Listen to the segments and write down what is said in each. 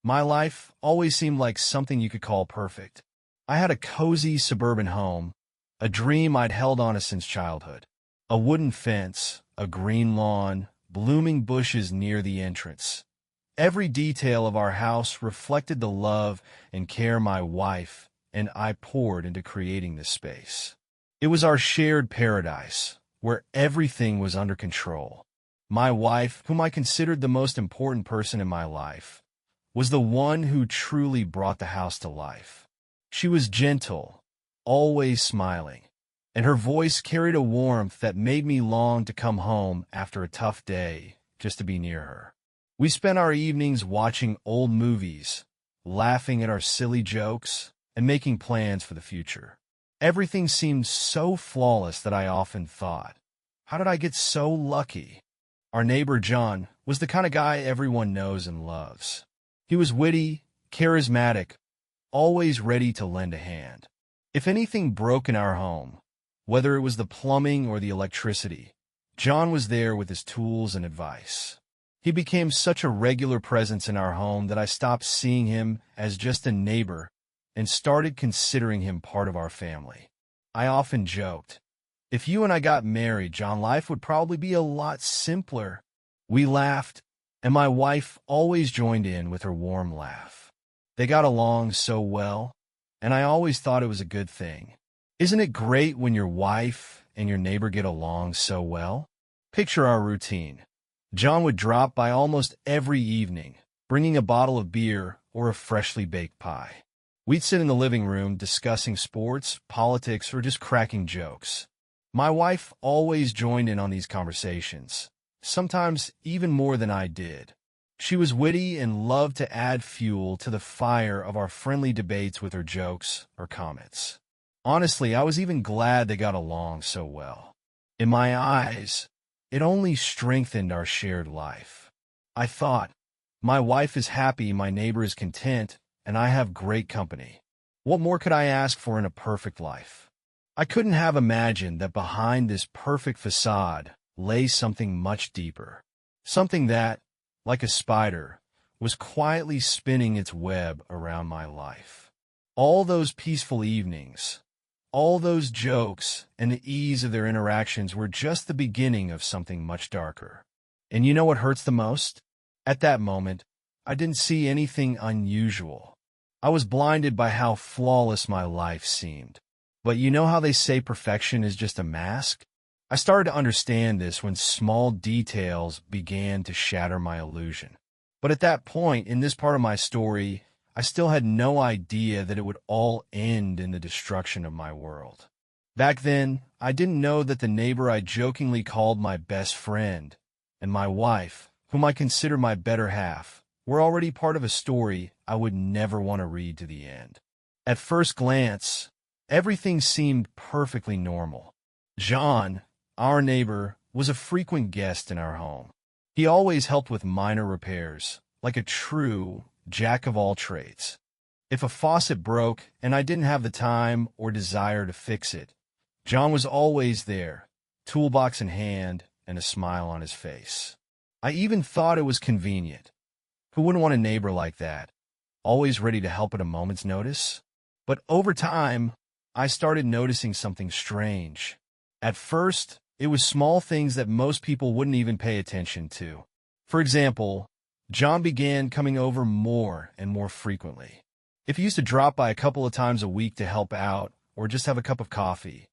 My life always seemed like something you could call perfect. I had a cozy suburban home, a dream I'd held on to since childhood. A wooden fence, a green lawn, blooming bushes near the entrance. Every detail of our house reflected the love and care my wife and I poured into creating this space. It was our shared paradise, where everything was under control. My wife, whom I considered the most important person in my life, was the one who truly brought the house to life. She was gentle, always smiling, and her voice carried a warmth that made me long to come home after a tough day just to be near her. We spent our evenings watching old movies, laughing at our silly jokes, and making plans for the future. Everything seemed so flawless that I often thought, how did I get so lucky? Our neighbor John was the kind of guy everyone knows and loves. He was witty, charismatic, always ready to lend a hand. If anything broke in our home, whether it was the plumbing or the electricity, John was there with his tools and advice. He became such a regular presence in our home that I stopped seeing him as just a neighbor and started considering him part of our family. I often joked, if you and I got married, John, life would probably be a lot simpler. We laughed, and my wife always joined in with her warm laugh. They got along so well, and I always thought it was a good thing. Isn't it great when your wife and your neighbor get along so well? Picture our routine. John would drop by almost every evening, bringing a bottle of beer or a freshly baked pie. We'd sit in the living room discussing sports, politics, or just cracking jokes. My wife always joined in on these conversations, sometimes even more than I did. She was witty and loved to add fuel to the fire of our friendly debates with her jokes or comments. Honestly, I was even glad they got along so well. In my eyes, it only strengthened our shared life. I thought, my wife is happy, my neighbor is content, and I have great company. What more could I ask for in a perfect life? I couldn't have imagined that behind this perfect facade lay something much deeper. Something that, like a spider, was quietly spinning its web around my life. All those peaceful evenings, all those jokes, and the ease of their interactions were just the beginning of something much darker. And you know what hurts the most? At that moment, I didn't see anything unusual. I was blinded by how flawless my life seemed. But you know how they say perfection is just a mask? I started to understand this when small details began to shatter my illusion. But at that point in this part of my story, I still had no idea that it would all end in the destruction of my world. Back then, I didn't know that the neighbor I jokingly called my best friend and my wife, whom I consider my better half, were already part of a story I would never want to read to the end. At first glance, everything seemed perfectly normal. John, our neighbor, was a frequent guest in our home. He always helped with minor repairs, like a true jack-of-all-trades. If a faucet broke and I didn't have the time or desire to fix it, John was always there, toolbox in hand and a smile on his face. I even thought it was convenient. Who wouldn't want a neighbor like that, always ready to help at a moment's notice? But over time, I started noticing something strange. At first, it was small things that most people wouldn't even pay attention to. For example, John began coming over more and more frequently. If he used to drop by a couple of times a week to help out or just have a cup of coffee,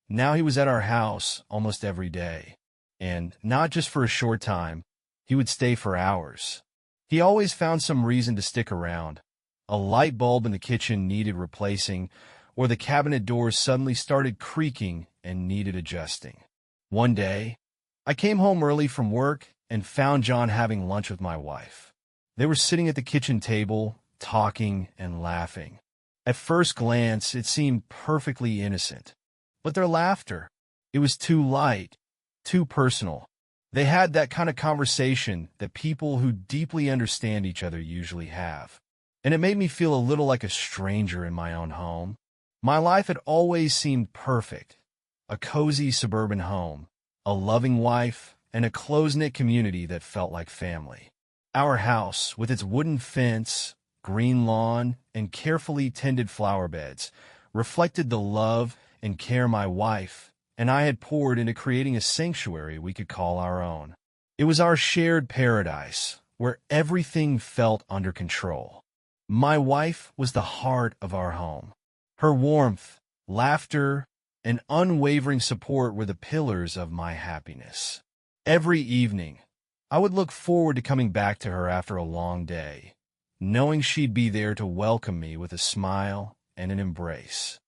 now he was at our house almost every day. And not just for a short time, he would stay for hours. He always found some reason to stick around. A light bulb in the kitchen needed replacing, or the cabinet doors suddenly started creaking and needed adjusting. One day, I came home early from work and found John having lunch with my wife. They were sitting at the kitchen table, talking and laughing. At first glance, it seemed perfectly innocent. But their laughter, it was too light, too personal. They had that kind of conversation that people who deeply understand each other usually have. And it made me feel a little like a stranger in my own home. My life had always seemed perfect. A cozy suburban home, a loving wife, and a close-knit community that felt like family. Our house, with its wooden fence, green lawn, and carefully tended flower beds reflected the love and care my wife and I had poured into creating a sanctuary we could call our own. It was our shared paradise, where everything felt under control. My wife was the heart of our home. Her warmth, laughter, and unwavering support were the pillars of my happiness. Every evening, I would look forward to coming back to her after a long day, knowing she'd be there to welcome me with a smile and an embrace.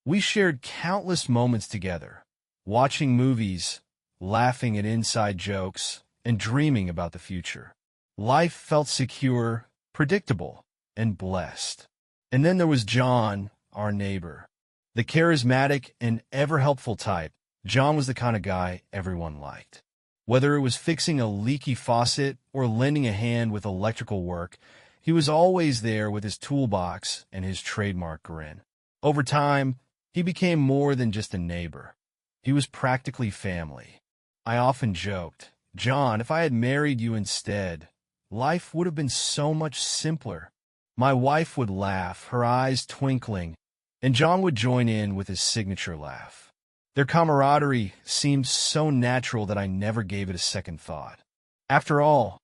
We shared countless moments together, watching movies, laughing at inside jokes, and dreaming about the future. Life felt secure, predictable, and blessed. And then there was John, our neighbor. The charismatic and ever-helpful type, John was the kind of guy everyone liked. Whether it was fixing a leaky faucet or lending a hand with electrical work, he was always there with his toolbox and his trademark grin. Over time, he became more than just a neighbor. He was practically family. I often joked, "John, if I had married you instead, life would have been so much simpler." My wife would laugh, her eyes twinkling, and John would join in with his signature laugh. Their camaraderie seemed so natural that I never gave it a second thought. After all,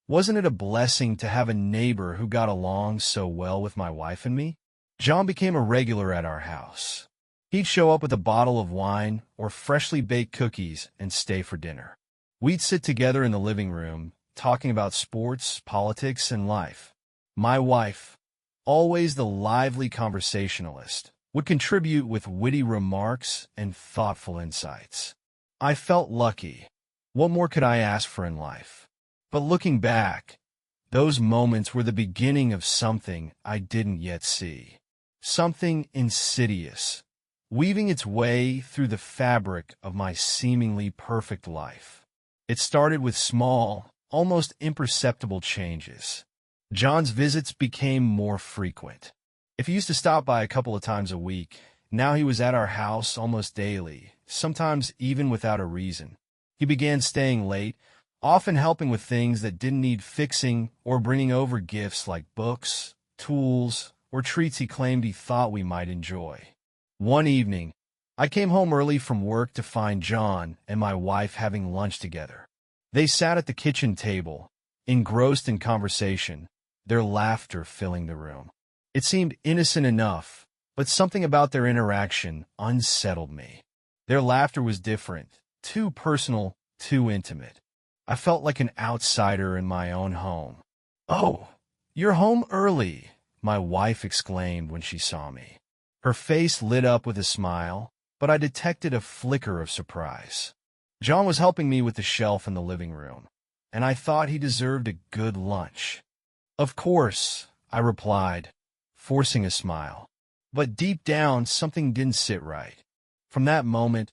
wasn't it a blessing to have a neighbor who got along so well with my wife and me? John became a regular at our house. He'd show up with a bottle of wine or freshly baked cookies and stay for dinner. We'd sit together in the living room, talking about sports, politics, and life. My wife, always the lively conversationalist, would contribute with witty remarks and thoughtful insights. I felt lucky. What more could I ask for in life? But looking back, those moments were the beginning of something I didn't yet see. Something insidious, weaving its way through the fabric of my seemingly perfect life. It started with small, almost imperceptible changes. John's visits became more frequent. If he used to stop by a couple of times a week, now he was at our house almost daily, sometimes even without a reason. He began staying late, often helping with things that didn't need fixing or bringing over gifts like books, tools, or treats he claimed he thought we might enjoy. One evening, I came home early from work to find John and my wife having lunch together. They sat at the kitchen table, engrossed in conversation, their laughter filling the room. It seemed innocent enough, but something about their interaction unsettled me. Their laughter was different, too personal, too intimate. I felt like an outsider in my own home. "Oh, you're home early," my wife exclaimed when she saw me. Her face lit up with a smile, but I detected a flicker of surprise. John was helping me with the shelf in the living room, and I thought he deserved a good lunch. "Of course," I replied, forcing a smile. But deep down, something didn't sit right. From that moment,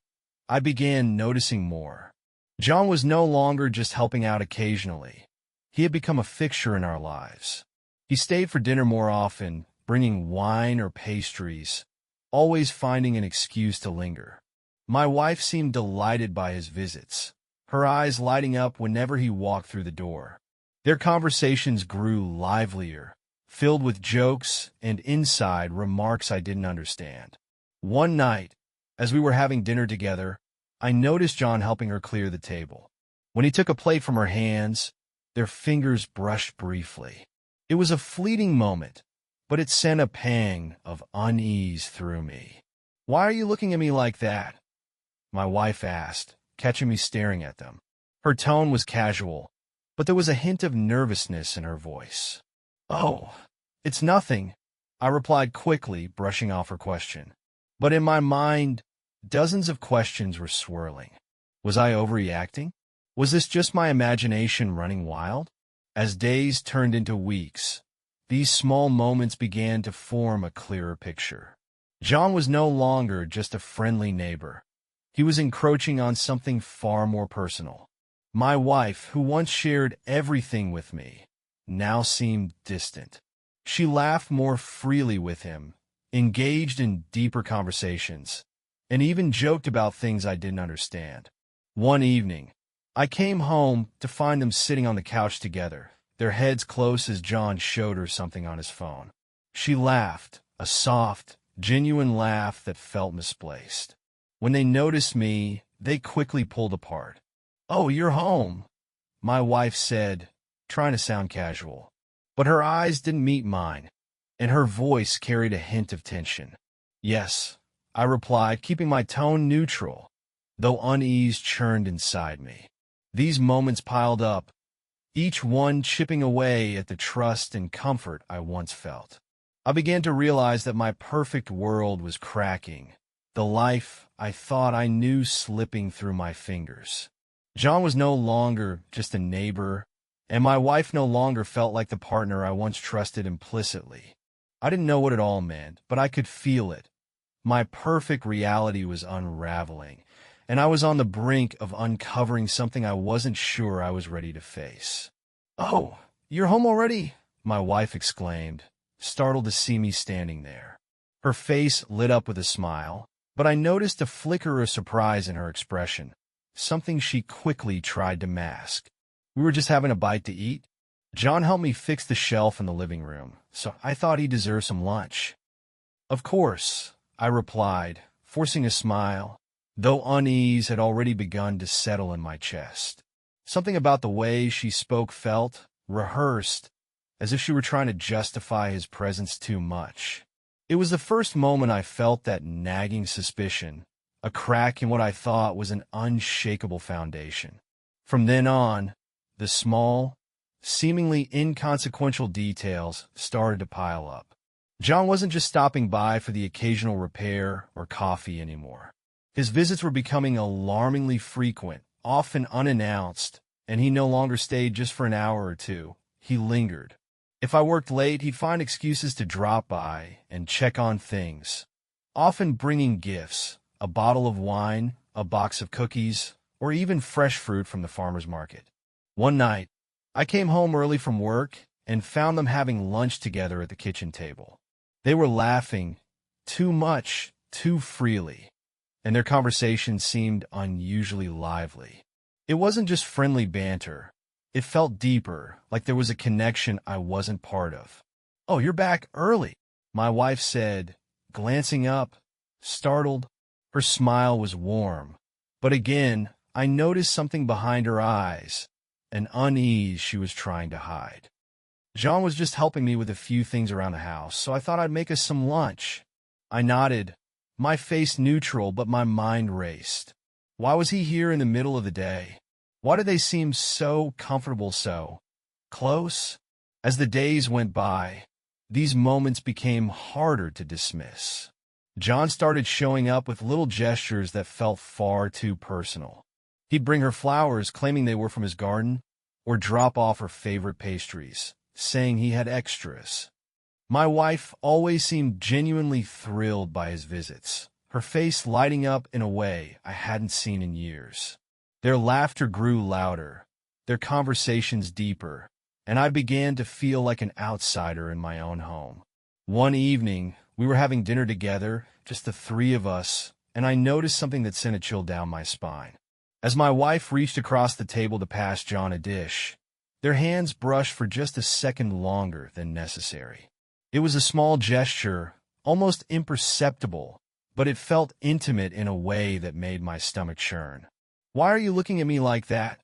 I began noticing more. John was no longer just helping out occasionally. He had become a fixture in our lives. He stayed for dinner more often, bringing wine or pastries, always finding an excuse to linger. My wife seemed delighted by his visits, her eyes lighting up whenever he walked through the door. Their conversations grew livelier, filled with jokes and inside remarks I didn't understand. One night, as we were having dinner together, I noticed John helping her clear the table. When he took a plate from her hands, their fingers brushed briefly. It was a fleeting moment, but it sent a pang of unease through me. "Why are you looking at me like that?" my wife asked, catching me staring at them. Her tone was casual, but there was a hint of nervousness in her voice. "Oh, it's nothing," I replied quickly, brushing off her question. But in my mind, dozens of questions were swirling. Was I overreacting? Was this just my imagination running wild? As days turned into weeks, these small moments began to form a clearer picture. John was no longer just a friendly neighbor. He was encroaching on something far more personal. My wife, who once shared everything with me, now seemed distant. She laughed more freely with him, engaged in deeper conversations, and even joked about things I didn't understand. One evening, I came home to find them sitting on the couch together, their heads close as John showed her something on his phone. She laughed, a soft, genuine laugh that felt misplaced. When they noticed me, they quickly pulled apart. "Oh, you're home," my wife said, trying to sound casual. But her eyes didn't meet mine, and her voice carried a hint of tension. "Yes," I replied, keeping my tone neutral, though unease churned inside me. These moments piled up, each one chipping away at the trust and comfort I once felt. I began to realize that my perfect world was cracking, the life I thought I knew slipping through my fingers. John was no longer just a neighbor, and my wife no longer felt like the partner I once trusted implicitly. I didn't know what it all meant, but I could feel it. My perfect reality was unraveling, and I was on the brink of uncovering something I wasn't sure I was ready to face. "Oh, you're home already?" my wife exclaimed, startled to see me standing there. Her face lit up with a smile, but I noticed a flicker of surprise in her expression, something she quickly tried to mask. "We were just having a bite to eat. John helped me fix the shelf in the living room, so I thought he deserved some lunch." "Of course," I replied, forcing a smile, though unease had already begun to settle in my chest. Something about the way she spoke felt rehearsed, as if she were trying to justify his presence too much. It was the first moment I felt that nagging suspicion, a crack in what I thought was an unshakable foundation. From then on, the small, seemingly inconsequential details started to pile up. John wasn't just stopping by for the occasional repair or coffee anymore. His visits were becoming alarmingly frequent, often unannounced, and he no longer stayed just for an hour or two. He lingered. If I worked late, he'd find excuses to drop by and check on things, often bringing gifts, a bottle of wine, a box of cookies, or even fresh fruit from the farmer's market. One night, I came home early from work and found them having lunch together at the kitchen table. They were laughing too much, too freely, and their conversation seemed unusually lively. It wasn't just friendly banter. It felt deeper, like there was a connection I wasn't part of. "Oh, you're back early," my wife said, glancing up, startled. Her smile was warm, but again, I noticed something behind her eyes, an unease she was trying to hide. "John was just helping me with a few things around the house, so I thought I'd make us some lunch." I nodded, my face neutral, but my mind raced. Why was he here in the middle of the day? Why did they seem so comfortable, so close? As the days went by, these moments became harder to dismiss. John started showing up with little gestures that felt far too personal. He'd bring her flowers, claiming they were from his garden, or drop off her favorite pastries, saying he had extras. My wife always seemed genuinely thrilled by his visits, her face lighting up in a way I hadn't seen in years. Their laughter grew louder, their conversations deeper, and I began to feel like an outsider in my own home. One evening, we were having dinner together, just the three of us, and I noticed something that sent a chill down my spine. As my wife reached across the table to pass John a dish, their hands brushed for just a second longer than necessary. It was a small gesture, almost imperceptible, but it felt intimate in a way that made my stomach churn. "Why are you looking at me like that?"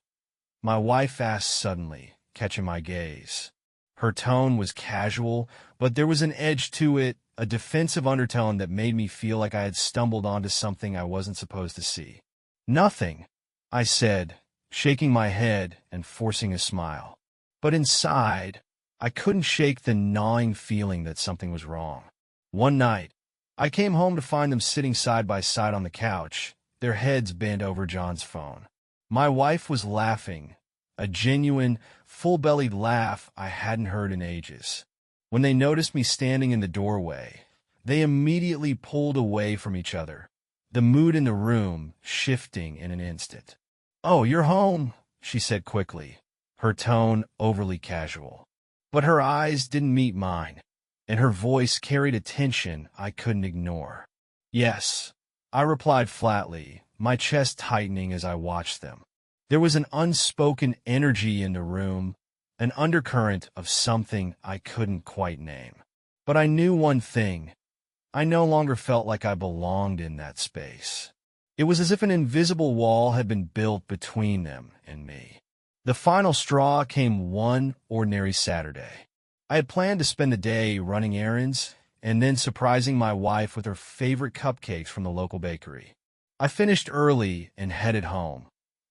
my wife asked suddenly, catching my gaze. Her tone was casual, but there was an edge to it, a defensive undertone that made me feel like I had stumbled onto something I wasn't supposed to see. "Nothing," I said, shaking my head and forcing a smile. But inside, I couldn't shake the gnawing feeling that something was wrong. One night, I came home to find them sitting side by side on the couch, their heads bent over John's phone. My wife was laughing, a genuine, full-bellied laugh I hadn't heard in ages. When they noticed me standing in the doorway, they immediately pulled away from each other, the mood in the room shifting in an instant. "Oh, you're home," she said quickly, her tone overly casual. But her eyes didn't meet mine, and her voice carried a tension I couldn't ignore. "Yes," I replied flatly, my chest tightening as I watched them. There was an unspoken energy in the room, an undercurrent of something I couldn't quite name. But I knew one thing. I no longer felt like I belonged in that space. It was as if an invisible wall had been built between them and me. The final straw came one ordinary Saturday. I had planned to spend the day running errands and then surprising my wife with her favorite cupcakes from the local bakery. I finished early and headed home,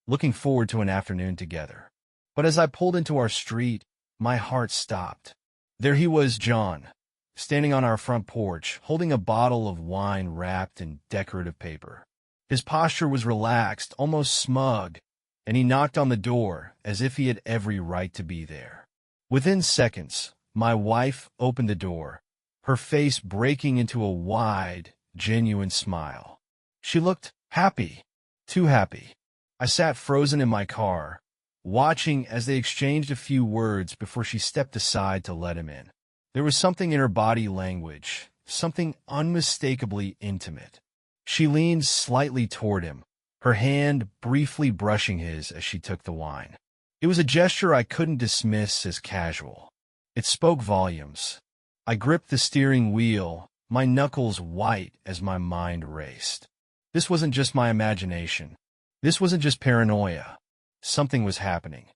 looking forward to an afternoon together. But as I pulled into our street, my heart stopped. There he was, John, standing on our front porch, holding a bottle of wine wrapped in decorative paper. His posture was relaxed, almost smug, and he knocked on the door as if he had every right to be there. Within seconds, my wife opened the door, her face breaking into a wide, genuine smile. She looked happy, too happy. I sat frozen in my car, watching as they exchanged a few words before she stepped aside to let him in. There was something in her body language, something unmistakably intimate. She leaned slightly toward him, her hand briefly brushing his as she took the wine. It was a gesture I couldn't dismiss as casual. It spoke volumes. I gripped the steering wheel, my knuckles white as my mind raced. This wasn't just my imagination. This wasn't just paranoia. Something was happening.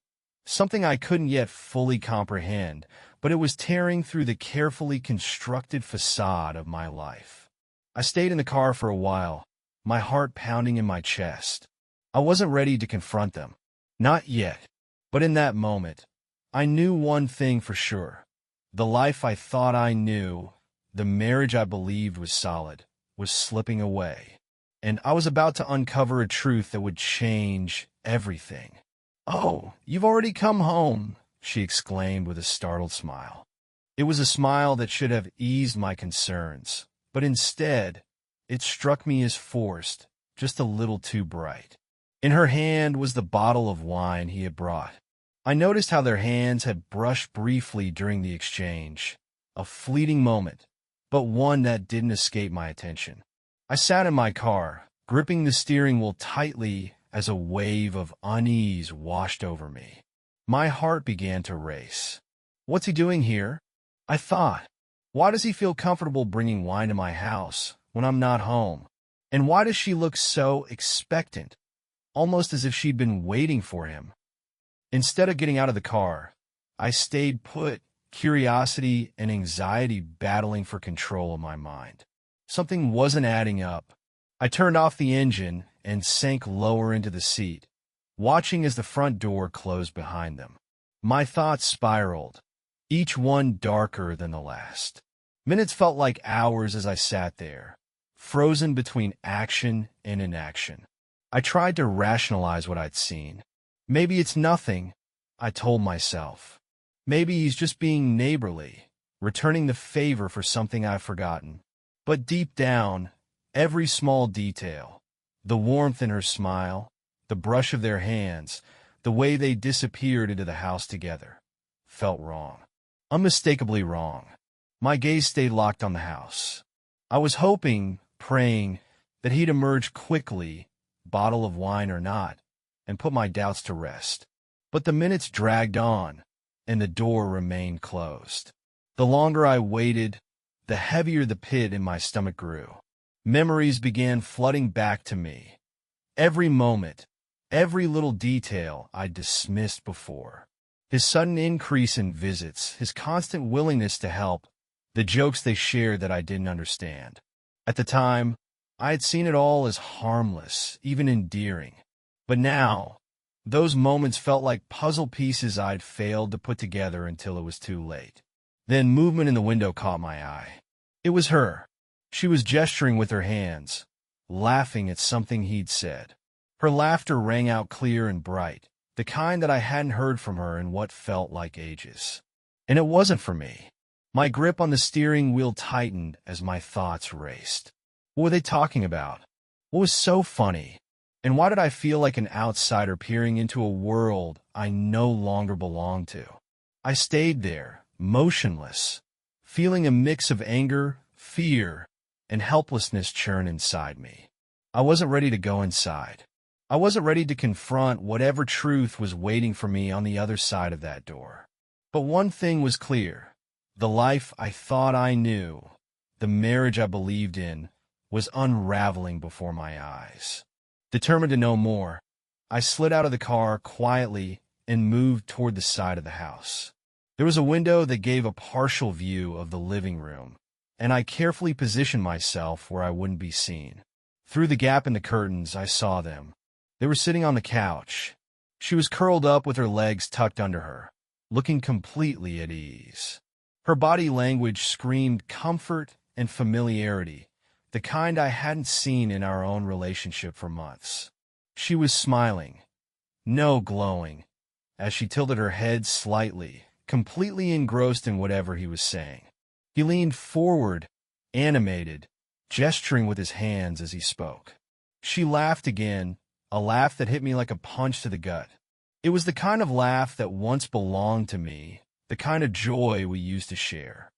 Something I couldn't yet fully comprehend, but it was tearing through the carefully constructed facade of my life. I stayed in the car for a while, my heart pounding in my chest. I wasn't ready to confront them. Not yet. But in that moment, I knew one thing for sure. The life I thought I knew, the marriage I believed was solid, was slipping away. And I was about to uncover a truth that would change everything. "Oh, you've already come home," she exclaimed with a startled smile. It was a smile that should have eased my concerns, but instead, it struck me as forced, just a little too bright. In her hand was the bottle of wine he had brought. I noticed how their hands had brushed briefly during the exchange, a fleeting moment, but one that didn't escape my attention. I sat in my car, gripping the steering wheel tightly as a wave of unease washed over me. My heart began to race. What's he doing here? I thought. Why does he feel comfortable bringing wine to my house when I'm not home? And why does she look so expectant, almost as if she'd been waiting for him? Instead of getting out of the car, I stayed put, curiosity and anxiety battling for control of my mind. Something wasn't adding up. I turned off the engine and sank lower into the seat, watching as the front door closed behind them. My thoughts spiraled, each one darker than the last. Minutes felt like hours as I sat there, frozen between action and inaction. I tried to rationalize what I'd seen. Maybe it's nothing, I told myself. Maybe he's just being neighborly, returning the favor for something I've forgotten. But deep down, every small detail, the warmth in her smile, the brush of their hands, the way they disappeared into the house together, felt wrong. Unmistakably wrong. My gaze stayed locked on the house. I was hoping, praying, that he'd emerge quickly, bottle of wine or not, and put my doubts to rest. But the minutes dragged on, and the door remained closed. The longer I waited, the heavier the pit in my stomach grew. Memories began flooding back to me. Every moment, every little detail I'd dismissed before. His sudden increase in visits, his constant willingness to help, the jokes they shared that I didn't understand. At the time, I had seen it all as harmless, even endearing. But now, those moments felt like puzzle pieces I'd failed to put together until it was too late. Then movement in the window caught my eye. It was her. She was gesturing with her hands, laughing at something he'd said. Her laughter rang out clear and bright, the kind that I hadn't heard from her in what felt like ages. And it wasn't for me. My grip on the steering wheel tightened as my thoughts raced. What were they talking about? What was so funny? And why did I feel like an outsider peering into a world I no longer belonged to? I stayed there, motionless, feeling a mix of anger, fear, and helplessness churn inside me. I wasn't ready to go inside. I wasn't ready to confront whatever truth was waiting for me on the other side of that door. But one thing was clear. The life I thought I knew, the marriage I believed in, was unraveling before my eyes. Determined to know more, I slid out of the car quietly and moved toward the side of the house. There was a window that gave a partial view of the living room, and I carefully positioned myself where I wouldn't be seen. Through the gap in the curtains, I saw them. They were sitting on the couch. She was curled up with her legs tucked under her, looking completely at ease. Her body language screamed comfort and familiarity, the kind I hadn't seen in our own relationship for months. She was smiling, no glowing, as she tilted her head slightly, completely engrossed in whatever he was saying. He leaned forward, animated, gesturing with his hands as he spoke. She laughed again, a laugh that hit me like a punch to the gut. It was the kind of laugh that once belonged to me, the kind of joy we used to share.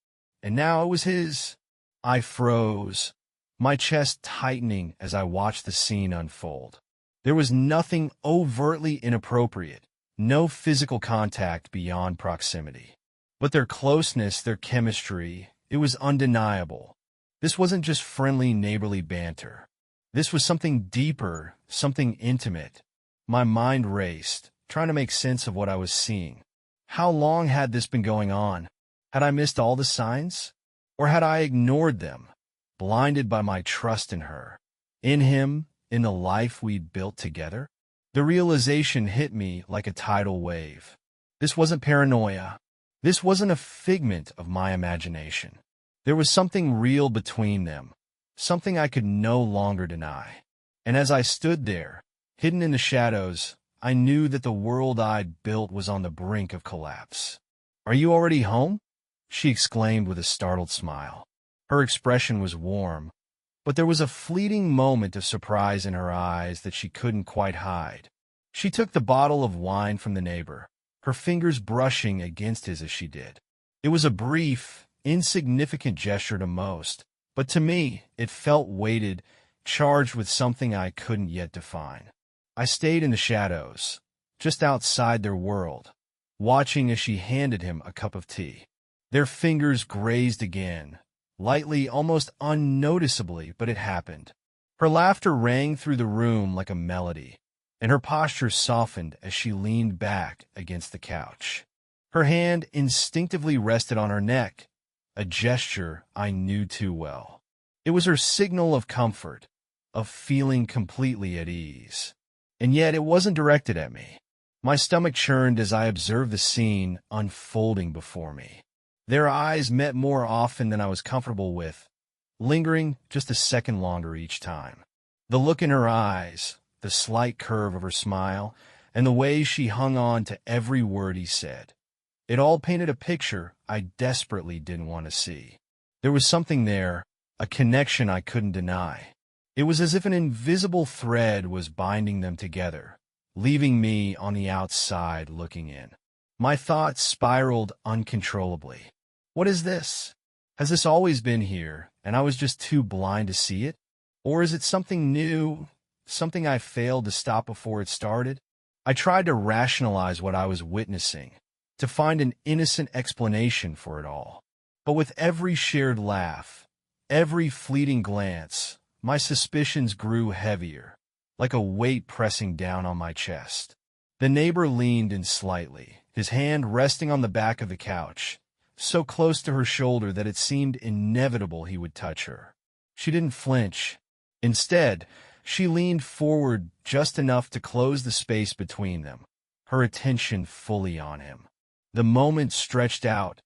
And now it was his. I froze, my chest tightening as I watched the scene unfold. There was nothing overtly inappropriate, no physical contact beyond proximity. But their closeness, their chemistry, it was undeniable. This wasn't just friendly neighborly banter. This was something deeper, something intimate. My mind raced, trying to make sense of what I was seeing. How long had this been going on? Had I missed all the signs? Or had I ignored them, blinded by my trust in her, in him, in the life we'd built together? The realization hit me like a tidal wave. This wasn't paranoia. This wasn't a figment of my imagination. There was something real between them, something I could no longer deny. And as I stood there, hidden in the shadows, I knew that the world I'd built was on the brink of collapse. "Are you already home?" she exclaimed with a startled smile. Her expression was warm, but there was a fleeting moment of surprise in her eyes that she couldn't quite hide. She took the bottle of wine from the neighbor, her fingers brushing against his as she did. It was a brief, insignificant gesture to most, but to me, it felt weighted, charged with something I couldn't yet define. I stayed in the shadows, just outside their world, watching as she handed him a cup of tea. Their fingers grazed again, lightly, almost unnoticeably, but it happened. Her laughter rang through the room like a melody, and her posture softened as she leaned back against the couch. Her hand instinctively rested on her neck, a gesture I knew too well. It was her signal of comfort, of feeling completely at ease. And yet it wasn't directed at me. My stomach churned as I observed the scene unfolding before me. Their eyes met more often than I was comfortable with, lingering just a second longer each time. The look in her eyes, the slight curve of her smile, and the way she hung on to every word he said. It all painted a picture I desperately didn't want to see. There was something there, a connection I couldn't deny. It was as if an invisible thread was binding them together, leaving me on the outside looking in. My thoughts spiraled uncontrollably. What is this? Has this always been here, and I was just too blind to see it? Or is it something new, something I failed to stop before it started? I tried to rationalize what I was witnessing, to find an innocent explanation for it all. But with every shared laugh, every fleeting glance, my suspicions grew heavier, like a weight pressing down on my chest. The neighbor leaned in slightly, his hand resting on the back of the couch, so close to her shoulder that it seemed inevitable he would touch her. She didn't flinch. Instead, she leaned forward just enough to close the space between them, her attention fully on him. The moment stretched out,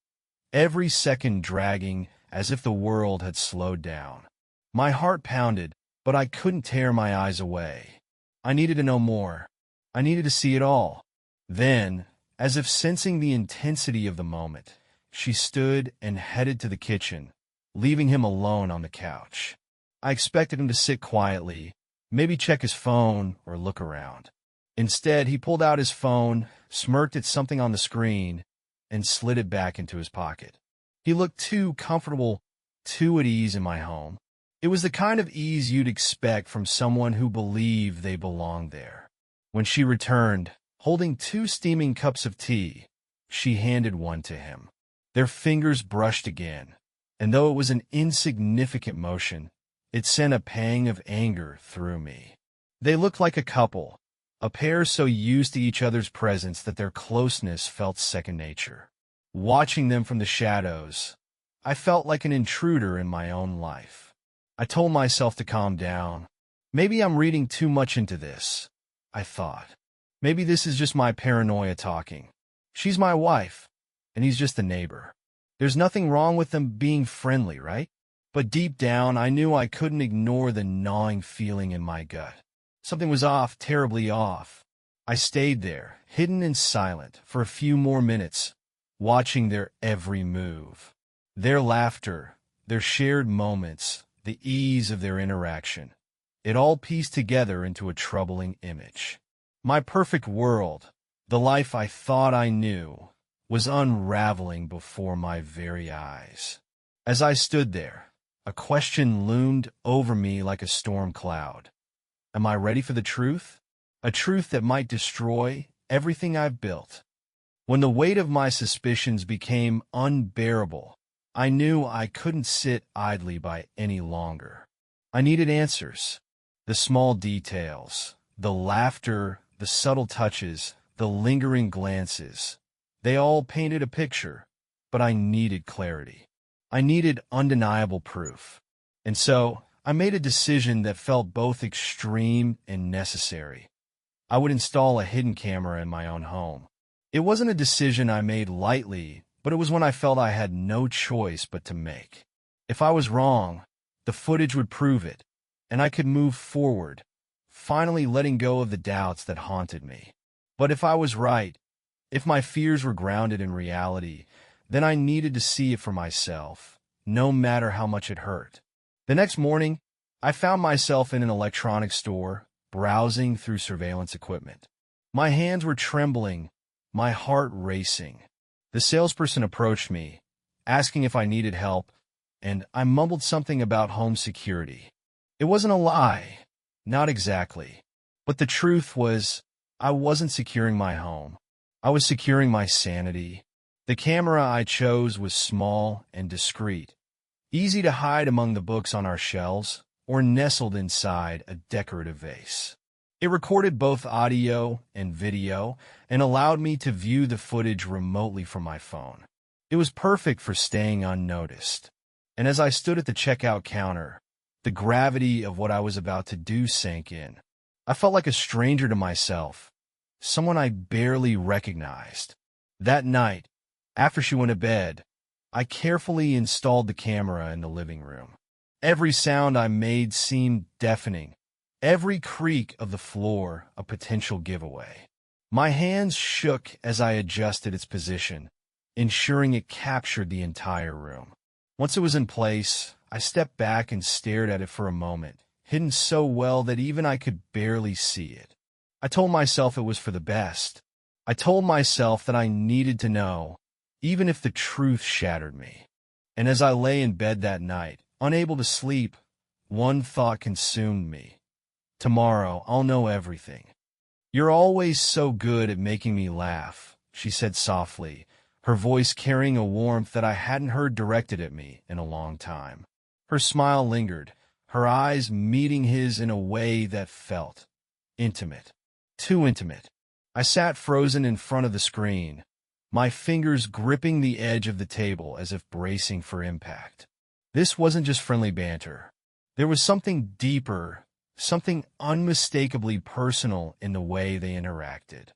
every second dragging as if the world had slowed down. My heart pounded, but I couldn't tear my eyes away. I needed to know more. I needed to see it all. Then, as if sensing the intensity of the moment, she stood and headed to the kitchen, leaving him alone on the couch. I expected him to sit quietly, maybe check his phone or look around. Instead, he pulled out his phone, smirked at something on the screen, and slid it back into his pocket. He looked too comfortable, too at ease in my home. It was the kind of ease you'd expect from someone who believed they belonged there. When she returned, holding 2 steaming cups of tea, She handed one to him. Their fingers brushed again, and though it was an insignificant motion, it sent a pang of anger through me. They looked like a couple, a pair so used to each other's presence that their closeness felt second nature. Watching them from the shadows, I felt like an intruder in my own life. I told myself to calm down. Maybe I'm reading too much into this, I thought. Maybe this is just my paranoia talking. She's my wife, and he's just a neighbor. There's nothing wrong with them being friendly, right? But deep down, I knew I couldn't ignore the gnawing feeling in my gut. Something was off, terribly off. I stayed there, hidden and silent, for a few more minutes, watching their every move. Their laughter, their shared moments, the ease of their interaction. It all pieced together into a troubling image. My perfect world, the life I thought I knew, was unraveling before my very eyes. As I stood there, a question loomed over me like a storm cloud. Am I ready for the truth? A truth that might destroy everything I've built. When the weight of my suspicions became unbearable, I knew I couldn't sit idly by any longer. I needed answers. The small details, the laughter, the subtle touches, the lingering glances. They all painted a picture, but I needed clarity. I needed undeniable proof. And so, I made a decision that felt both extreme and necessary. I would install a hidden camera in my own home. It wasn't a decision I made lightly, but it was one I felt I had no choice but to make. If I was wrong, the footage would prove it, and I could move forward, finally letting go of the doubts that haunted me. But if I was right, if my fears were grounded in reality, then I needed to see it for myself, no matter how much it hurt. The next morning, I found myself in an electronics store, browsing through surveillance equipment. My hands were trembling, my heart racing. The salesperson approached me, asking if I needed help, and I mumbled something about home security. It wasn't a lie, not exactly. But the truth was, I wasn't securing my home. I was securing my sanity. The camera I chose was small and discreet, easy to hide among the books on our shelves or nestled inside a decorative vase. It recorded both audio and video and allowed me to view the footage remotely from my phone. It was perfect for staying unnoticed. And as I stood at the checkout counter, the gravity of what I was about to do sank in. I felt like a stranger to myself, someone I barely recognized. That night, after she went to bed, I carefully installed the camera in the living room. Every sound I made seemed deafening, every creak of the floor a potential giveaway. My hands shook as I adjusted its position, ensuring it captured the entire room. Once it was in place, I stepped back and stared at it for a moment, hidden so well that even I could barely see it. I told myself it was for the best. I told myself that I needed to know, even if the truth shattered me. And as I lay in bed that night, unable to sleep, one thought consumed me. Tomorrow, I'll know everything. You're always so good at making me laugh, she said softly, her voice carrying a warmth that I hadn't heard directed at me in a long time. Her smile lingered, her eyes meeting his in a way that felt intimate. Too intimate. I sat frozen in front of the screen, my fingers gripping the edge of the table as if bracing for impact. This wasn't just friendly banter. There was something deeper, something unmistakably personal in the way they interacted.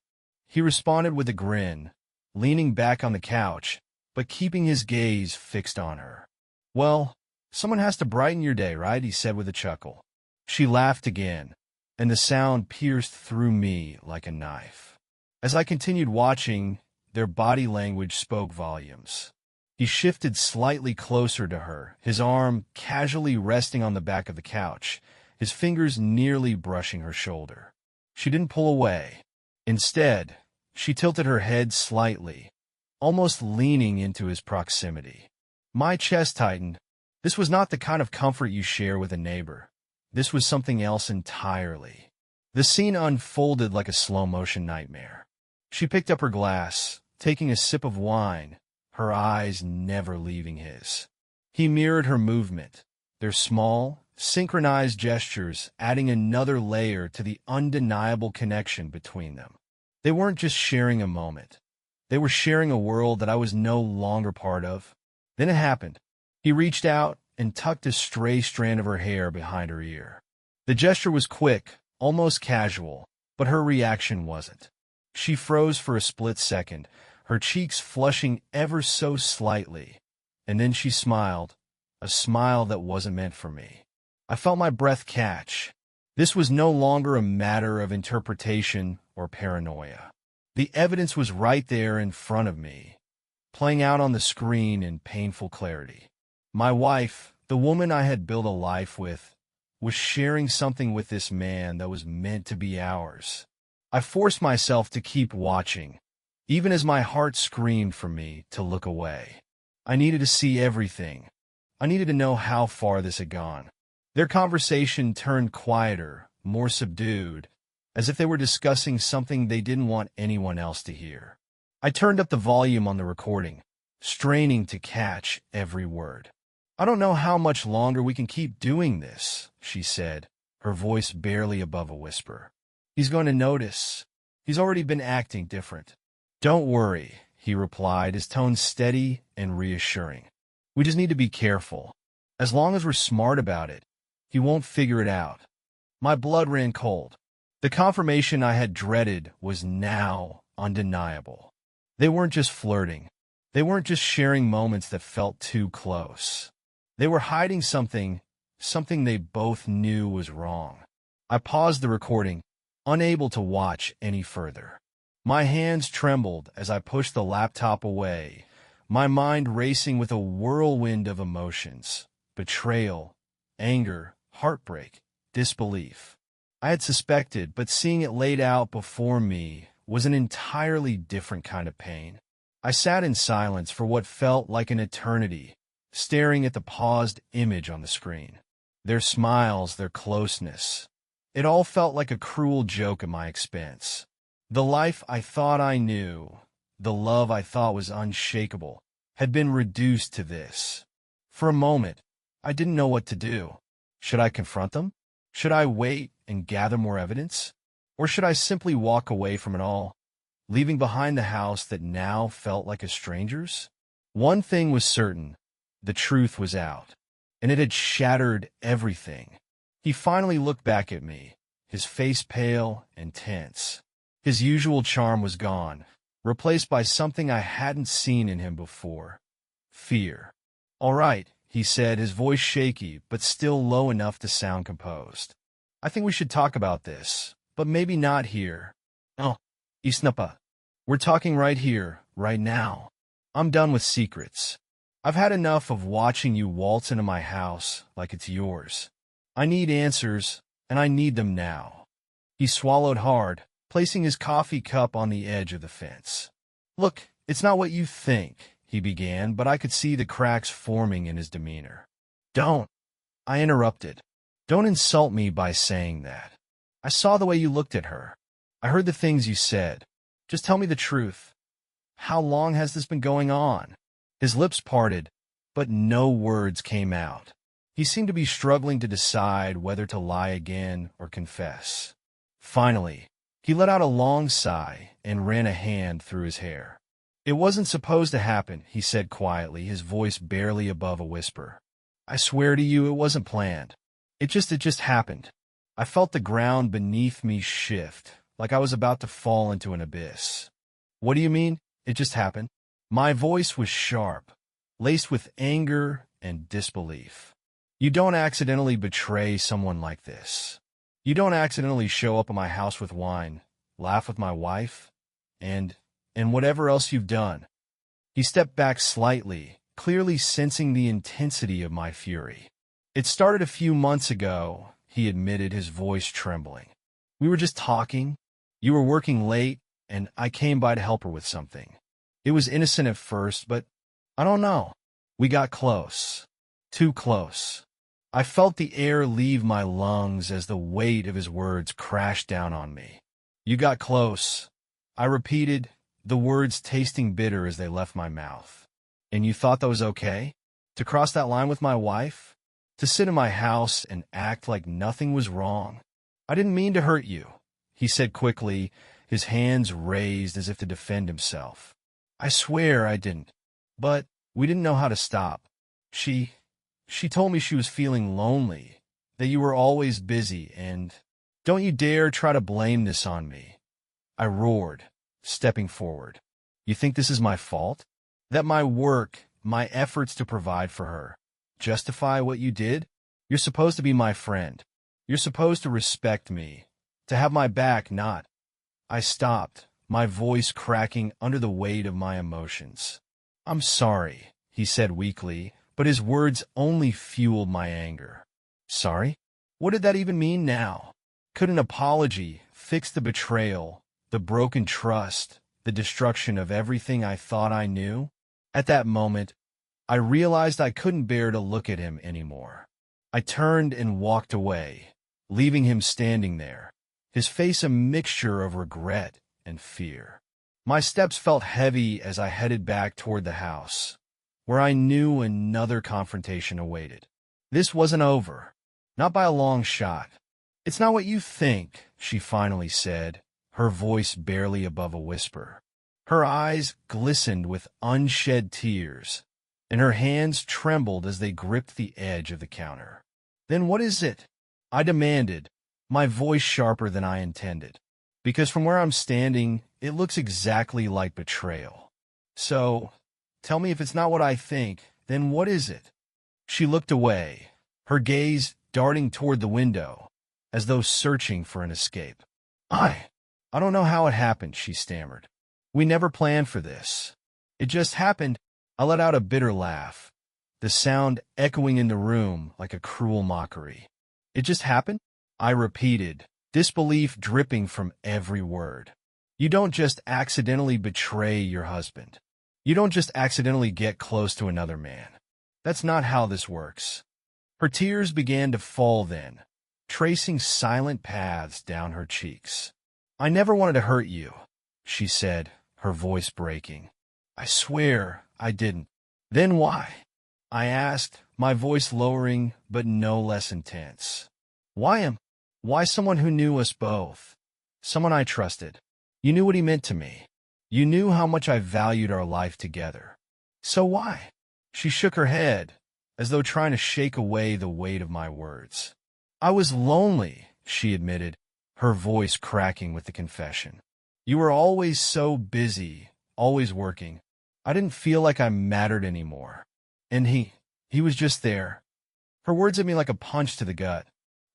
He responded with a grin, leaning back on the couch, but keeping his gaze fixed on her. "Well, someone has to brighten your day, right?" he said with a chuckle. She laughed again, and the sound pierced through me like a knife. As I continued watching, their body language spoke volumes. He shifted slightly closer to her, his arm casually resting on the back of the couch, his fingers nearly brushing her shoulder. She didn't pull away. Instead, she tilted her head slightly, almost leaning into his proximity. My chest tightened. This was not the kind of comfort you share with a neighbor. This was something else entirely. The scene unfolded like a slow-motion nightmare. She picked up her glass, taking a sip of wine, her eyes never leaving his. He mirrored her movement, their small, synchronized gestures adding another layer to the undeniable connection between them. They weren't just sharing a moment. They were sharing a world that I was no longer part of. Then it happened. He reached out and tucked a stray strand of her hair behind her ear. The gesture was quick, almost casual, but her reaction wasn't. She froze for a split second, her cheeks flushing ever so slightly, and then she smiled, a smile that wasn't meant for me. I felt my breath catch. This was no longer a matter of interpretation or paranoia. The evidence was right there in front of me, playing out on the screen in painful clarity. My wife, the woman I had built a life with, was sharing something with this man that was meant to be ours. I forced myself to keep watching, even as my heart screamed for me to look away. I needed to see everything. I needed to know how far this had gone. Their conversation turned quieter, more subdued, as if they were discussing something they didn't want anyone else to hear. I turned up the volume on the recording, straining to catch every word. "I don't know how much longer we can keep doing this," she said, her voice barely above a whisper. "He's going to notice. He's already been acting different." "Don't worry," he replied, his tone steady and reassuring. "We just need to be careful. As long as we're smart about it, he won't figure it out." My blood ran cold. The confirmation I had dreaded was now undeniable. They weren't just flirting. They weren't just sharing moments that felt too close. They were hiding something they both knew was wrong. I paused the recording, unable to watch any further. My hands trembled as I pushed the laptop away, my mind racing with a whirlwind of emotions: betrayal, anger, heartbreak, disbelief. I had suspected, but seeing it laid out before me was an entirely different kind of pain. I sat in silence for what felt like an eternity, staring at the paused image on the screen. Their smiles, their closeness. It all felt like a cruel joke at my expense. The life I thought I knew, the love I thought was unshakable, had been reduced to this. For a moment, I didn't know what to do. Should I confront them? Should I wait and gather more evidence? Or should I simply walk away from it all, leaving behind the house that now felt like a stranger's? One thing was certain: the truth was out, and it had shattered everything. He finally looked back at me, his face pale and tense. His usual charm was gone, replaced by something I hadn't seen in him before: fear. "All right," he said, his voice shaky but still low enough to sound composed. "I think we should talk about this, but maybe not here. Oh, Isnapa. We're talking right here, right now. I'm done with secrets. I've had enough of watching you waltz into my house like it's yours. I need answers, and I need them now." He swallowed hard, placing his coffee cup on the edge of the fence. "Look, it's not what you think," he began, but I could see the cracks forming in his demeanor. "Don't," I interrupted. "Don't insult me by saying that. I saw the way you looked at her. I heard the things you said. Just tell me the truth. How long has this been going on?" His lips parted, but no words came out. He seemed to be struggling to decide whether to lie again or confess. Finally, he let out a long sigh and ran a hand through his hair. "It wasn't supposed to happen," he said quietly, his voice barely above a whisper. "I swear to you it wasn't planned. It just happened." I felt the ground beneath me shift, like I was about to fall into an abyss. "What do you mean, it just happened?" My voice was sharp, laced with anger and disbelief. "You don't accidentally betray someone like this. You don't accidentally show up at my house with wine, laugh with my wife, and whatever else you've done." He stepped back slightly, clearly sensing the intensity of my fury. "It started a few months ago," he admitted, his voice trembling. "We were just talking. You were working late, and I came by to help her with something. It was innocent at first, but I don't know. We got close. Too close." I felt the air leave my lungs as the weight of his words crashed down on me. "You got close," I repeated, the words tasting bitter as they left my mouth. And you thought that was okay? To cross that line with my wife? To sit in my house and act like nothing was wrong? I didn't mean to hurt you, he said quickly, his hands raised as if to defend himself. I swear I didn't. But we didn't know how to stop. She told me she was feeling lonely, that you were always busy, and don't you dare try to blame this on me. I roared, stepping forward. You think this is my fault? That my work, my efforts to provide for her, justify what you did? You're supposed to be my friend. You're supposed to respect me, to have my back, not. I stopped, my voice cracking under the weight of my emotions. I'm sorry, he said weakly, but his words only fueled my anger. Sorry? What did that even mean now? Could an apology fix the betrayal, the broken trust, the destruction of everything I thought I knew? At that moment, I realized I couldn't bear to look at him anymore. I turned and walked away, leaving him standing there, his face a mixture of regret and fear. My steps felt heavy as I headed back toward the house, where I knew another confrontation awaited. This wasn't over, not by a long shot. It's not what you think, she finally said, her voice barely above a whisper. Her eyes glistened with unshed tears, and her hands trembled as they gripped the edge of the counter. Then what is it? I demanded, my voice sharper than I intended, because from where I'm standing, it looks exactly like betrayal. So, tell me if it's not what I think, then what is it? She looked away, her gaze darting toward the window, as though searching for an escape. I don't know how it happened, she stammered. We never planned for this. It just happened. I let out a bitter laugh, the sound echoing in the room like a cruel mockery. It just happened? I repeated, disbelief dripping from every word. You don't just accidentally betray your husband. You don't just accidentally get close to another man. That's not how this works. Her tears began to fall then, tracing silent paths down her cheeks. I never wanted to hurt you, she said, her voice breaking. I swear I didn't. Then why? I asked, my voice lowering but no less intense. Why someone who knew us both? Someone I trusted. You knew what he meant to me. You knew how much I valued our life together. So why? She shook her head, as though trying to shake away the weight of my words. I was lonely, she admitted, her voice cracking with the confession. You were always so busy, always working. I didn't feel like I mattered anymore. And he was just there. Her words hit me like a punch to the gut.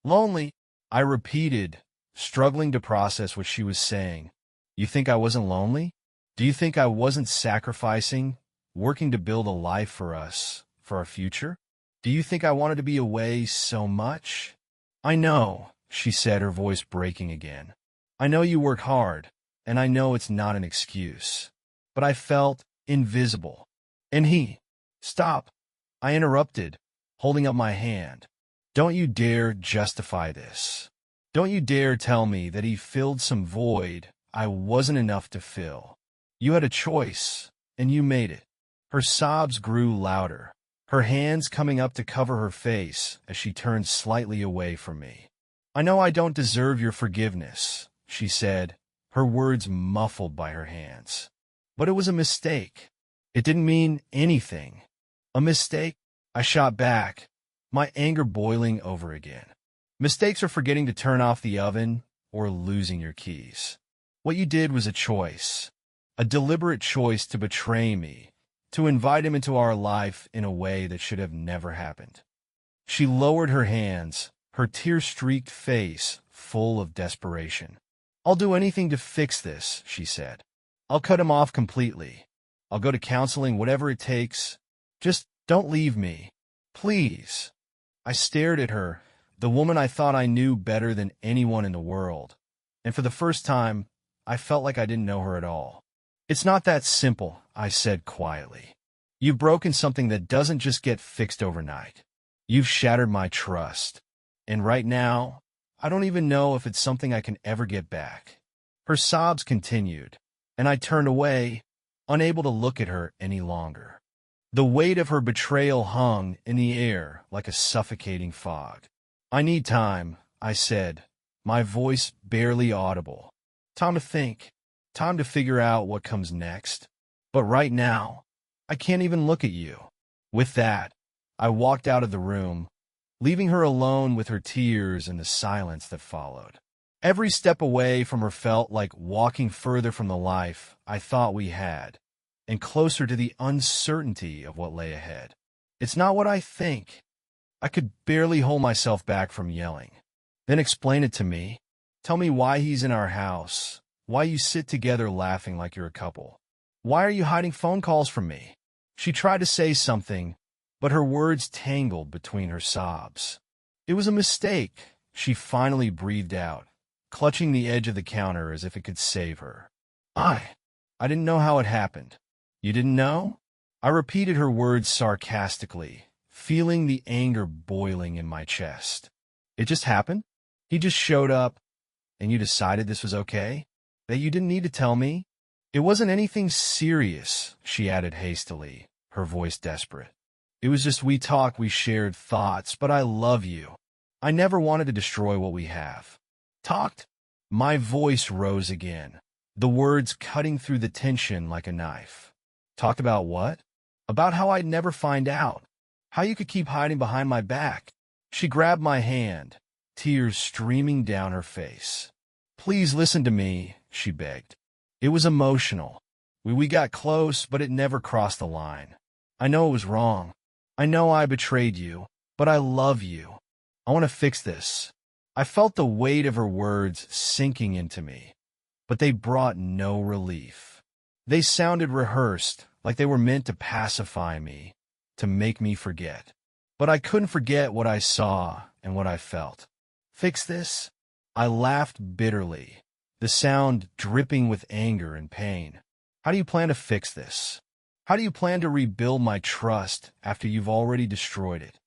Lonely, I repeated, struggling to process what she was saying. You think I wasn't lonely? Do you think I wasn't sacrificing, working to build a life for us, for our future? Do you think I wanted to be away so much? I know, she said, her voice breaking again. I know you work hard, and I know it's not an excuse. But I felt invisible. And stop, I interrupted, holding up my hand. Don't you dare justify this. Don't you dare tell me that he filled some void I wasn't enough to fill. You had a choice, and you made it. Her sobs grew louder, her hands coming up to cover her face as she turned slightly away from me. I know I don't deserve your forgiveness, she said, her words muffled by her hands. But it was a mistake. It didn't mean anything. A mistake? I shot back, my anger boiling over again. Mistakes are forgetting to turn off the oven or losing your keys. What you did was a choice, a deliberate choice to betray me, to invite him into our life in a way that should have never happened. She lowered her hands, her tear-streaked face full of desperation. I'll do anything to fix this, she said. I'll cut him off completely. I'll go to counseling, whatever it takes. Just don't leave me. Please. I stared at her, the woman I thought I knew better than anyone in the world, and for the first time, I felt like I didn't know her at all. It's not that simple, I said quietly. You've broken something that doesn't just get fixed overnight. You've shattered my trust. And right now, I don't even know if it's something I can ever get back. Her sobs continued, and I turned away, unable to look at her any longer. The weight of her betrayal hung in the air like a suffocating fog. "I need time," I said, my voice barely audible. "Time to think. Time to figure out what comes next. But right now, I can't even look at you." With that, I walked out of the room, leaving her alone with her tears and the silence that followed. Every step away from her felt like walking further from the life I thought we had, and closer to the uncertainty of what lay ahead. "It's not what I think." I could barely hold myself back from yelling. "Then explain it to me. Tell me why he's in our house, why you sit together laughing like you're a couple. Why are you hiding phone calls from me?" She tried to say something, but her words tangled between her sobs. "It was a mistake," she finally breathed out, clutching the edge of the counter as if it could save her. I didn't know how it happened." "You didn't know?" I repeated her words sarcastically, feeling the anger boiling in my chest. "It just happened? He just showed up, and you decided this was okay? That you didn't need to tell me?" "It wasn't anything serious," she added hastily, her voice desperate. "It was just we talked, we shared thoughts, but I love you. I never wanted to destroy what we have." "Talked?" My voice rose again, the words cutting through the tension like a knife. "Talked about what?" "About how I'd never find out. How you could keep hiding behind my back." She grabbed my hand, tears streaming down her face. "Please listen to me," she begged. "It was emotional. We got close, but it never crossed the line. I know it was wrong. I know I betrayed you, but I love you. I want to fix this." I felt the weight of her words sinking into me, but they brought no relief. They sounded rehearsed, like they were meant to pacify me, to make me forget. But I couldn't forget what I saw and what I felt. "Fix this?" I laughed bitterly, the sound dripping with anger and pain. "How do you plan to fix this? How do you plan to rebuild my trust after you've already destroyed it?"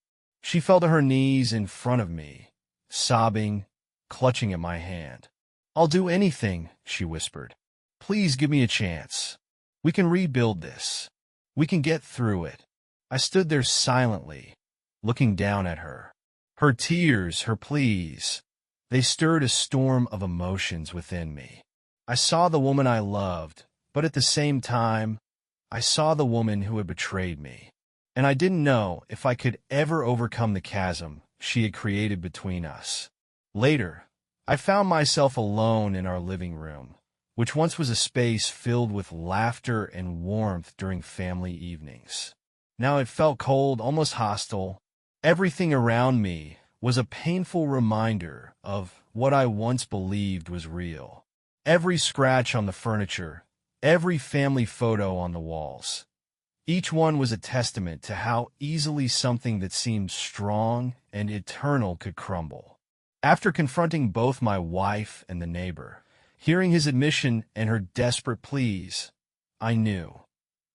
She fell to her knees in front of me, sobbing, clutching at my hand. "I'll do anything," she whispered. "Please give me a chance. We can rebuild this. We can get through it." I stood there silently, looking down at her. Her tears, her pleas, they stirred a storm of emotions within me. I saw the woman I loved, but at the same time, I saw the woman who had betrayed me. And I didn't know if I could ever overcome the chasm she had created between us. Later, I found myself alone in our living room, which once was a space filled with laughter and warmth during family evenings. Now it felt cold, almost hostile. Everything around me was a painful reminder of what I once believed was real. Every scratch on the furniture, every family photo on the walls, each one was a testament to how easily something that seemed strong and eternal could crumble. After confronting both my wife and the neighbor, hearing his admission and her desperate pleas, I knew.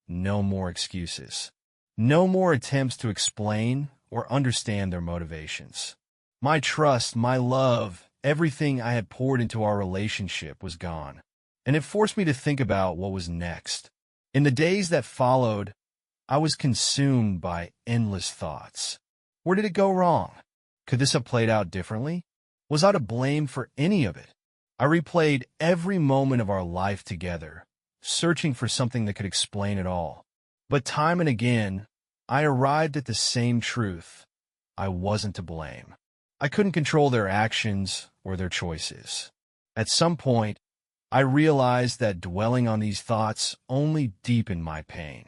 No more excuses. No more attempts to explain or understand their motivations. My trust, my love, everything I had poured into our relationship was gone, and it forced me to think about what was next. In the days that followed, I was consumed by endless thoughts. Where did it go wrong? Could this have played out differently? Was I to blame for any of it? I replayed every moment of our life together, searching for something that could explain it all. But time and again, I arrived at the same truth. I wasn't to blame. I couldn't control their actions or their choices. At some point, I realized that dwelling on these thoughts only deepened my pain.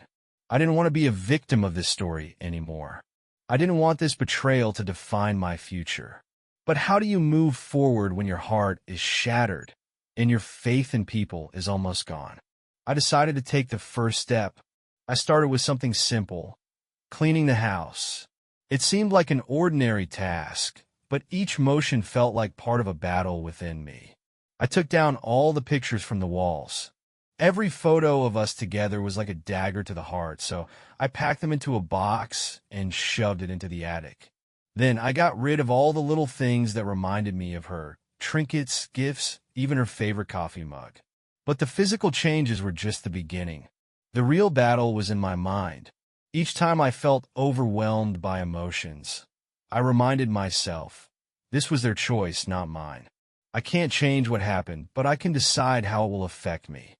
I didn't want to be a victim of this story anymore. I didn't want this betrayal to define my future. But how do you move forward when your heart is shattered and your faith in people is almost gone? I decided to take the first step. I started with something simple, cleaning the house. It seemed like an ordinary task, but each motion felt like part of a battle within me. I took down all the pictures from the walls. Every photo of us together was like a dagger to the heart, so I packed them into a box and shoved it into the attic. Then I got rid of all the little things that reminded me of her, trinkets, gifts, even her favorite coffee mug. But the physical changes were just the beginning. The real battle was in my mind. Each time I felt overwhelmed by emotions, I reminded myself, this was their choice, not mine. I can't change what happened, but I can decide how it will affect me.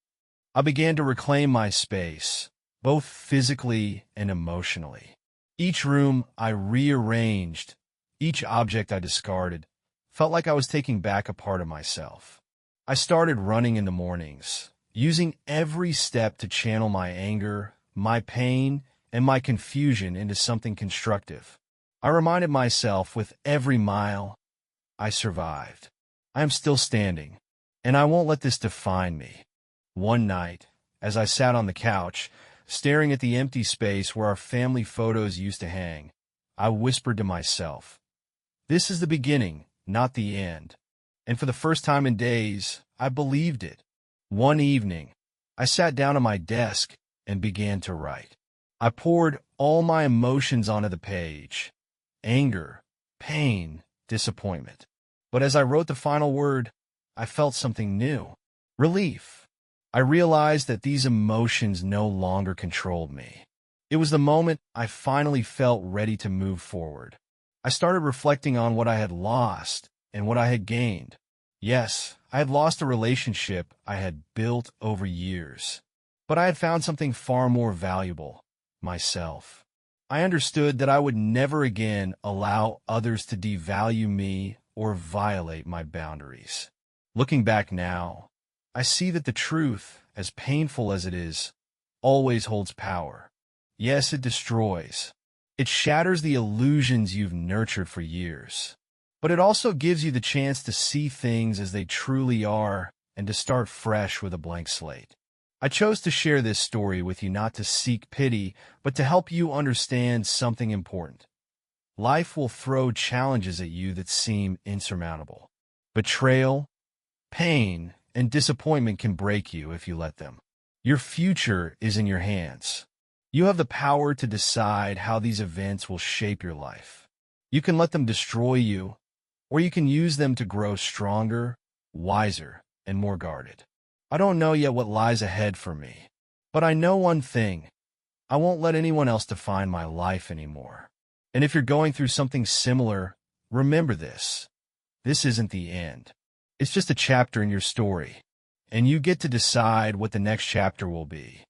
I began to reclaim my space, both physically and emotionally. Each room I rearranged, each object I discarded, felt like I was taking back a part of myself. I started running in the mornings, using every step to channel my anger, my pain, and my confusion into something constructive. I reminded myself with every mile, I survived. I am still standing, and I won't let this define me. One night, as I sat on the couch, staring at the empty space where our family photos used to hang, I whispered to myself, this is the beginning, not the end. And for the first time in days, I believed it. One evening, I sat down at my desk and began to write. I poured all my emotions onto the page: anger, pain, disappointment. But as I wrote the final word, I felt something new: relief. I realized that these emotions no longer controlled me. It was the moment I finally felt ready to move forward. I started reflecting on what I had lost and what I had gained. Yes, I had lost a relationship I had built over years, but I had found something far more valuable: myself. I understood that I would never again allow others to devalue me or violate my boundaries. Looking back now, I see that the truth, as painful as it is, always holds power. Yes, it destroys. It shatters the illusions you've nurtured for years. But it also gives you the chance to see things as they truly are and to start fresh with a blank slate. I chose to share this story with you not to seek pity, but to help you understand something important. Life will throw challenges at you that seem insurmountable. Betrayal, pain, and disappointment can break you if you let them. Your future is in your hands. You have the power to decide how these events will shape your life. You can let them destroy you, or you can use them to grow stronger, wiser, and more guarded. I don't know yet what lies ahead for me, but I know one thing: I won't let anyone else define my life anymore. And if you're going through something similar, remember this. This isn't the end. It's just a chapter in your story, and you get to decide what the next chapter will be.